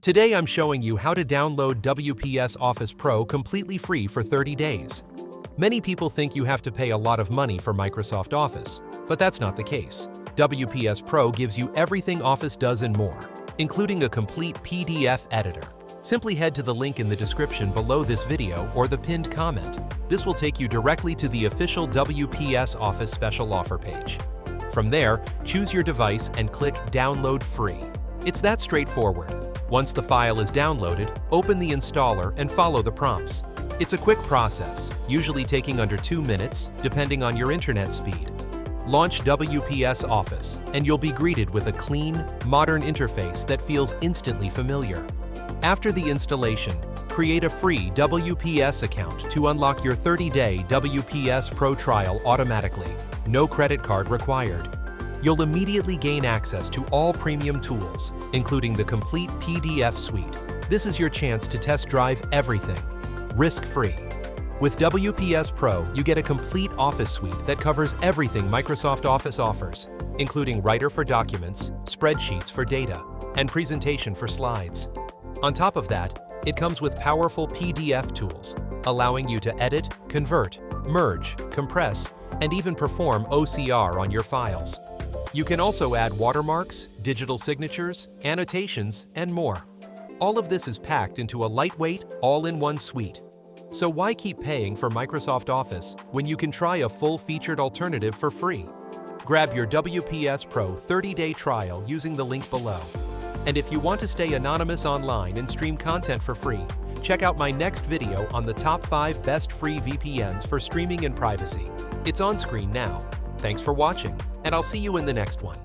Today I'm showing you how to download WPS Office Pro completely free for 30 days. Many people think you have to pay a lot of money for Microsoft Office, but that's not the case. WPS Pro gives you everything Office does and more, including a complete PDF editor. Simply head to the link in the description below this video or the pinned comment. This will take you directly to the official WPS Office special offer page. From there, choose your device and click Download Free. It's that straightforward. Once the file is downloaded, open the installer and follow the prompts. It's a quick process, usually taking under 2 minutes, depending on your internet speed. Launch WPS Office, and you'll be greeted with a clean, modern interface that feels instantly familiar. After the installation, create a free WPS account to unlock your 30-day WPS Pro trial automatically. No credit card required. You'll immediately gain access to all premium tools, including the complete PDF suite. This is your chance to test drive everything, risk-free. With WPS Pro, you get a complete Office suite that covers everything Microsoft Office offers, including Writer for documents, spreadsheets for data, and presentation for slides. On top of that, it comes with powerful PDF tools, allowing you to edit, convert, merge, compress, and even perform OCR on your files. You can also add watermarks, digital signatures, annotations, and more. All of this is packed into a lightweight, all-in-one suite. So why keep paying for Microsoft Office when you can try a full-featured alternative for free? Grab your WPS Pro 30-day trial using the link below. And if you want to stay anonymous online and stream content for free, check out my next video on the top 5 best free VPNs for streaming and privacy. It's on screen now. Thanks for watching, and I'll see you in the next one.